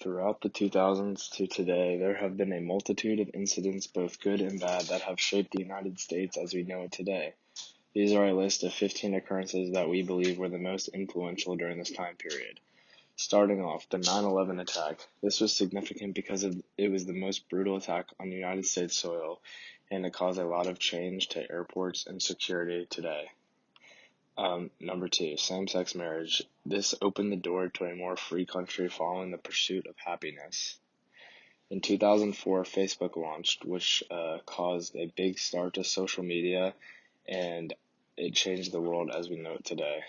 Throughout the 2000s to today, there have been a multitude of incidents, both good and bad, that have shaped the United States as we know it today. These are a list of 15 occurrences that we believe were the most influential during this time period. Starting off, the 9/11 attack. This was significant because it was the most brutal attack on United States soil, and it caused a lot of change to airports and security today. Number 2, same-sex marriage. This opened the door to a more free country following the pursuit of happiness. In 2004, Facebook launched, which caused a big start to social media, and it changed the world as we know it today.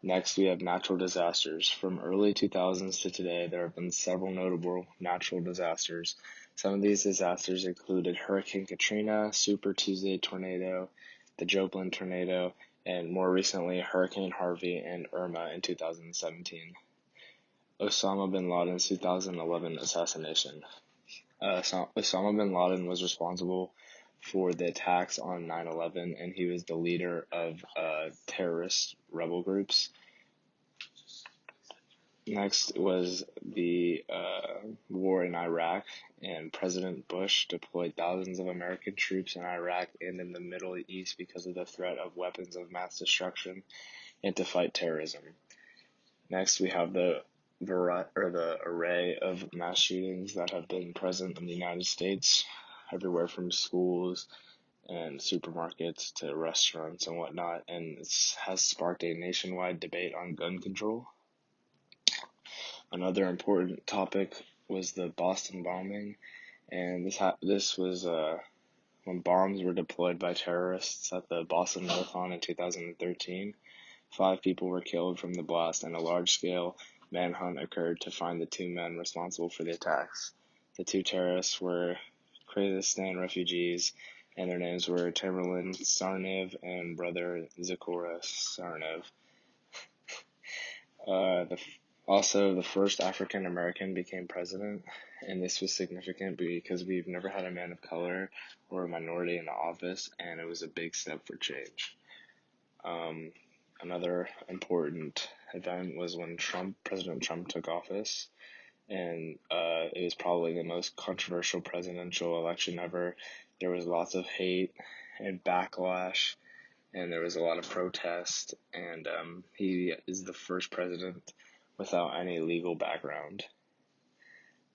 Next, we have natural disasters. From early 2000s to today, there have been several notable natural disasters. Some of these disasters included Hurricane Katrina, Super Tuesday tornado, the Joplin tornado, and more recently, Hurricane Harvey and Irma in 2017. Osama bin Laden's 2011 assassination. Osama bin Laden was responsible for the attacks on 9/11, and he was the leader of terrorist rebel groups. Next was the war in Iraq, and President Bush deployed thousands of American troops in Iraq and in the Middle East because of the threat of weapons of mass destruction and to fight terrorism. Next, we have the array of mass shootings that have been present in the United States, everywhere from schools and supermarkets to restaurants and whatnot, and it has sparked a nationwide debate on gun control. Another important topic was the Boston bombing, and this was when bombs were deployed by terrorists at the Boston Marathon in 2013. 5 people were killed from the blast, and a large-scale manhunt occurred to find the 2 men responsible for the attacks. The 2 terrorists were Kyrgyzstan refugees, and their names were Tamerlan Tsarnaev and brother Zakora Tsarnaev. Also, the first African American became president, and this was significant because we've never had a man of color or a minority in office, and it was a big step for change. Another important event was when President Trump took office, and it was probably the most controversial presidential election ever. There was lots of hate and backlash, and there was a lot of protest, and he is the first president without any legal background.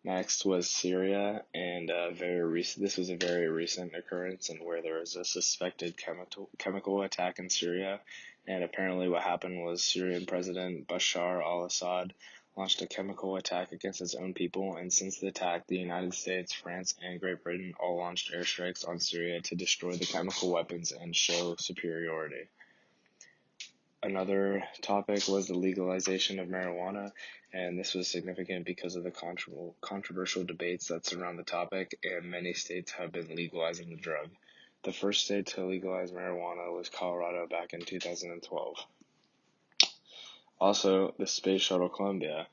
Next was Syria, and this was a very recent occurrence, and where there was a suspected chemical attack in Syria, and apparently what happened was Syrian President Bashar al-Assad launched a chemical attack against his own people, and since the attack, the United States, France, and Great Britain all launched airstrikes on Syria to destroy the chemical weapons and show superiority. Another topic was the legalization of marijuana, and this was significant because of the controversial debates that surround the topic, and many states have been legalizing the drug. The first state to legalize marijuana was Colorado back in 2012. Also, the Space Shuttle Columbia.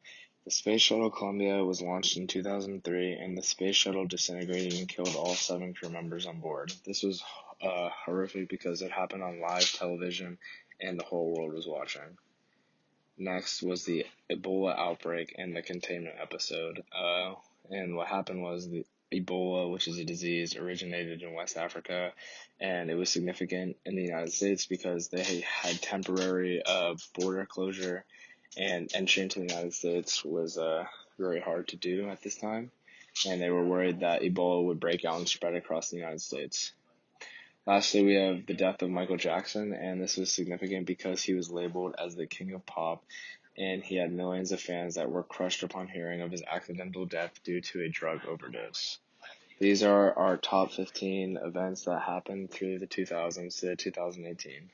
The Space Shuttle Columbia was launched in 2003, and the space shuttle disintegrated and killed all 7 crew members on board. This was horrific because it happened on live television, and the whole world was watching. Next was the Ebola outbreak and the containment episode. And what happened was the Ebola, which is a disease, originated in West Africa, and it was significant in the United States because they had temporary border closure, and entry into the United States was very hard to do at this time, and they were worried that Ebola would break out and spread across the United States. Lastly, we have the death of Michael Jackson, and this was significant because he was labeled as the king of pop, and he had millions of fans that were crushed upon hearing of his accidental death due to a drug overdose. These are our top 15 events that happened through the 2000s to 2018.